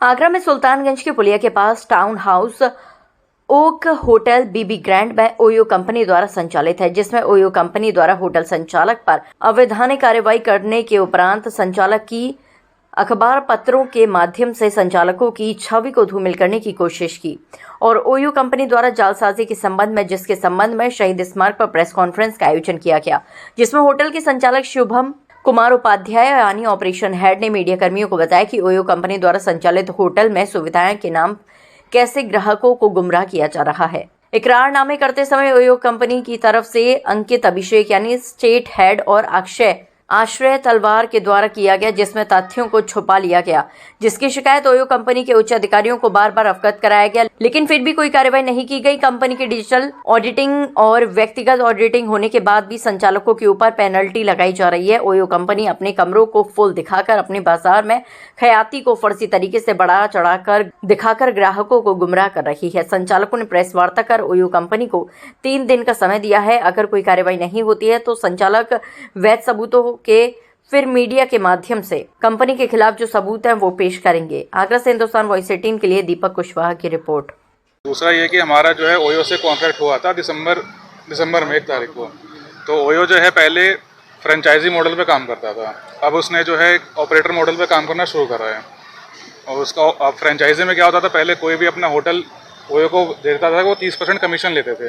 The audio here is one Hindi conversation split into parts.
आगरा में सुल्तानगंज के पुलिया के पास टाउन हाउस ओक होटल बीबी ग्रैंड में ओयो कंपनी द्वारा संचालित है, जिसमें ओयो कंपनी द्वारा होटल संचालक पर अवैधानिक कार्रवाई करने के उपरांत संचालक की अखबार पत्रों के माध्यम से संचालकों की छवि को धूमिल करने की कोशिश की और ओयो कंपनी द्वारा जालसाजी के संबंध में जिसके संबंध में शहीद स्मारक पर प्रेस कॉन्फ्रेंस का आयोजन किया गया, जिसमें होटल के संचालक शुभम कुमार उपाध्याय यानी ऑपरेशन हेड ने मीडिया कर्मियों को बताया कि ओयो कंपनी द्वारा संचालित होटल में सुविधाएं के नाम कैसे ग्राहकों को गुमराह किया जा रहा है। इकरारनामे करते समय ओयो कंपनी की तरफ से अंकित अभिषेक यानी स्टेट हेड और अक्षय आश्रय तलवार के द्वारा किया गया, जिसमें तथ्यों को छुपा लिया गया, जिसकी शिकायत ओयो कंपनी के उच्च अधिकारियों को बार बार अवगत कराया गया, लेकिन फिर भी कोई कार्रवाई नहीं की गई। कंपनी की डिजिटल ऑडिटिंग और व्यक्तिगत ऑडिटिंग होने के बाद भी संचालकों के ऊपर पेनल्टी लगाई जा रही है। ओयो कंपनी अपने कमरों को फुल दिखाकर अपने बाजार में खयाती को फर्जी तरीके से बढ़ा चढ़ाकर दिखाकर ग्राहकों को गुमराह कर रही है। संचालकों ने प्रेस वार्ता कर ओयो कंपनी को 3 दिन का समय दिया है। अगर कोई कार्रवाई नहीं होती है तो संचालक वैध सबूतों के फिर मीडिया के माध्यम से कंपनी के खिलाफ जो सबूत हैं वो पेश करेंगे। आगरा से हिंदुस्तान वॉइस 18 के लिए दीपक कुशवाहा की रिपोर्ट। दूसरा ये कि हमारा जो है ओयो से कॉन्ट्रैक्ट हुआ था दिसंबर में 1 तारीख को। तो ओयो जो है पहले फ्रेंचाइजी मॉडल पे काम करता था, अब उसने जो है ऑपरेटर मॉडल पे काम करना शुरू करा है। और उसका फ्रेंचाइजी में क्या होता था, पहले कोई भी अपना होटल ओयो को देता था, वो 30% कमीशन लेते थे,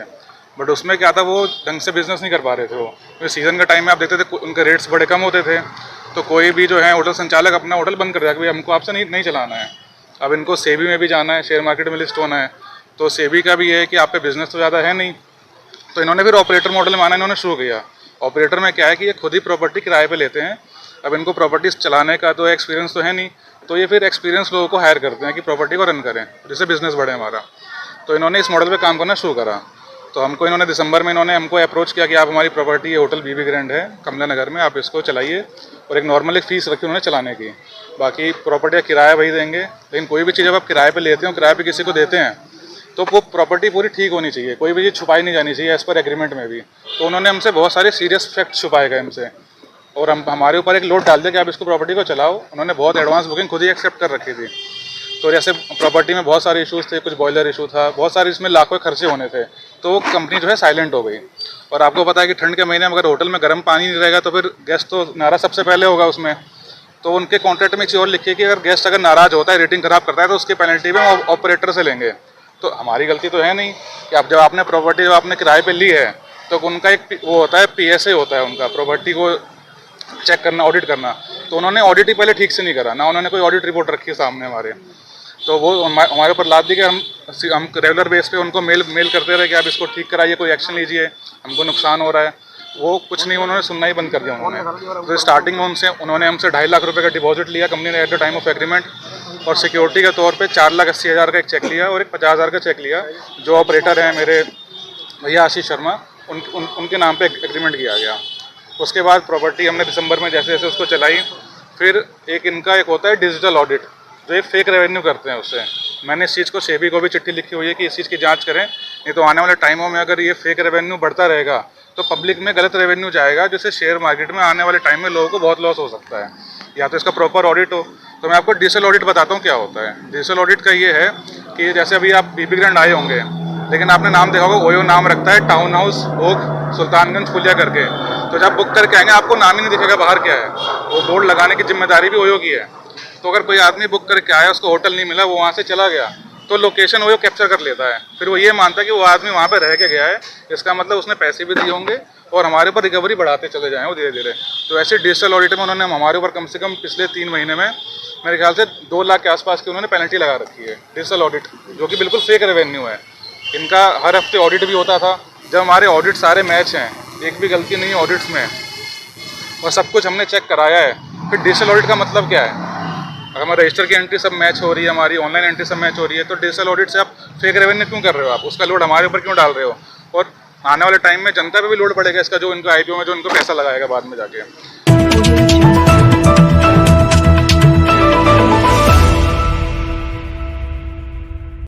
बट उसमें क्या था, वो ढंग से बिजनेस नहीं कर पा रहे थे। वो सीज़न के टाइम में आप देखते थे उनके रेट्स बड़े कम होते थे, तो कोई भी जो है होटल संचालक अपना होटल बंद कर दिया कि भाई हमको आपसे नहीं चलाना है। अब इनको सेबी में भी जाना है, शेयर मार्केट में लिस्ट होना है, तो सेबी का भी ये है कि आप पे बिजनेस तो ज़्यादा है नहीं, तो इन्होंने फिर ऑपरेटर मॉडल में आना इन्होंने शुरू किया। ऑपरेटर में क्या है कि ये खुद ही प्रॉपर्टी किराए पे लेते हैं। अब इनको प्रॉपर्टी चलाने का तो एक्सपीरियंस तो है नहीं, तो ये फिर एक्सपीरियंस लोगों को हायर करते हैं कि प्रॉपर्टी को रन करें, जिससे बिजनेस बढ़े हमारा। तो इन्होंने इस मॉडल पे काम करना शुरू करा। तो इन्होंने दिसंबर में हमको अप्रोच किया कि आप हमारी प्रॉपर्टी होटल बीबी ग्रैंड है कमला नगर में, आप इसको चलाइए, और एक नॉर्मल फीस रखी उन्होंने चलाने की। बाकी प्रॉपर्टी का किराया वही देंगे, लेकिन कोई भी चीज़ जब आप किराए पे लेते हो, किराए पे किसी को देते हैं, तो वो प्रॉपर्टी पूरी ठीक होनी चाहिए, कोई भी चीज़ छुपाई नहीं जानी चाहिए एज़ पर एग्रीमेंट में भी। तो उन्होंने हमसे बहुत सारे सीरियस फैक्ट छुपाए गए हमसे, और हमारे ऊपर एक लोड डाल दिया कि आप इसको प्रॉपर्टी को चलाओ। उन्होंने बहुत एडवांस बुकिंग खुद ही एक्सेप्ट कर रखी थी। तो जैसे प्रॉपर्टी में बहुत सारे इश्यूज़ थे, कुछ बॉयलर इशू था, बहुत सारे इसमें लाखों खर्चे होने थे, तो वो कंपनी जो है साइलेंट हो गई। और आपको पता है कि ठंड के महीने में अगर होटल में गर्म पानी नहीं रहेगा तो फिर गेस्ट तो नाराज़ सबसे पहले होगा उसमें। तो उनके कॉन्ट्रैक्ट में एक चीज़ और लिखी है कि अगर गेस्ट अगर नाराज़ होता है, रेटिंग ख़राब करता है, तो उसकी पेनल्टी भी हम ऑपरेटर से लेंगे। तो हमारी गलती तो है नहीं कि अब जब आपने प्रॉपर्टी जब आपने किराए पे ली है, तो उनका एक वो होता है PSA होता है उनका, प्रॉपर्टी को चेक करना, ऑडिट करना। तो उन्होंने ऑडिट ही पहले ठीक से नहीं करा, ना उन्होंने कोई ऑडिट रिपोर्ट रखी है सामने हमारे। तो वो हमारे ऊपर लाद दी कि हम रेगुलर बेस पे उनको मेल करते रहे कि आप इसको ठीक कराइए, कोई एक्शन लीजिए, हमको नुकसान हो रहा है। वो कुछ नहीं, उन्होंने सुनना ही बंद कर दिया उन्होंने। तो स्टार्टिंग में उन्होंने हमसे 2.5 लाख रुपये का डिपॉजिट लिया कंपनी ने at the time of agreement, और सिक्योरिटी के तौर पे 4,80,000 का एक चेक लिया और एक 50,000 का चेक लिया। जो ऑपरेटर हैं मेरे भैया आशीष शर्मा, उनके नाम पे एग्रीमेंट किया गया। उसके बाद प्रॉपर्टी हमने दिसंबर में जैसे जैसे उसको चलाई, फिर इनका एक होता है डिजिटल ऑडिट, जो ये फेक रेवेन्यू करते हैं उससे। मैंने इस चीज़ को सेबी को भी चिट्ठी लिखी हुई है कि इस चीज़ की जांच करें, नहीं तो आने वाले टाइमों में अगर ये फेक रेवेन्यू बढ़ता रहेगा तो पब्लिक में गलत रेवेन्यू जाएगा, जिससे शेयर मार्केट में आने वाले टाइम में लोगों को बहुत लॉस हो सकता है। या तो इसका प्रॉपर ऑडिट हो। तो मैं आपको डिजिटल ऑडिट बताता हूँ क्या होता है। डिजिटल ऑडिट का ये है कि जैसे अभी आप बीबी ग्रैंड आए होंगे, लेकिन आपने नाम देखा होगा ओयो नाम रखता है टाउन हाउस ओक सुल्तानगंज पुलिया करके। तो जब बुक करके आएंगे आपको नाम ही नहीं दिखेगा बाहर क्या है, वो बोर्ड लगाने की जिम्मेदारी भी ओयो की है। तो अगर कोई आदमी बुक करके आया, उसको होटल नहीं मिला, वो वहाँ से चला गया, तो लोकेशन वो कैप्चर कर लेता है। फिर वो ये मानता है कि वो आदमी वहाँ पे रह के गया है, इसका मतलब उसने पैसे भी दिए होंगे और हमारे ऊपर रिकवरी बढ़ाते चले जाएँ वो धीरे धीरे। तो ऐसे डिजिटल ऑडिट में उन्होंने हमारे ऊपर कम से कम पिछले 3 महीने में मेरे ख्याल से 2 लाख के आसपास की उन्होंने पेनल्टी लगा रखी है डिजिटल ऑडिट, जो कि बिल्कुल फेक रेवेन्यू है। इनका हर हफ्ते ऑडिट भी होता था। जब हमारे ऑडिट सारे मैच हैं, एक भी गलती नहीं है ऑडिट्स में, और सब कुछ हमने चेक कराया है, फिर डिजिटल ऑडिट का मतलब क्या है? अगर हमारे रजिस्टर की एंट्री सब मैच हो रही है, हमारी ऑनलाइन एंट्री सब मैच हो रही है, तो डिजिटल ऑडिट से आप फेक रेवेन्यू क्यों कर रहे हो? आप उसका लोड हमारे ऊपर क्यों डाल रहे हो? और आने वाले टाइम में जनता पे भी लोड पड़ेगा इसका, जो इनको IPO में जो इनको पैसा लगाएगा बाद में जाके।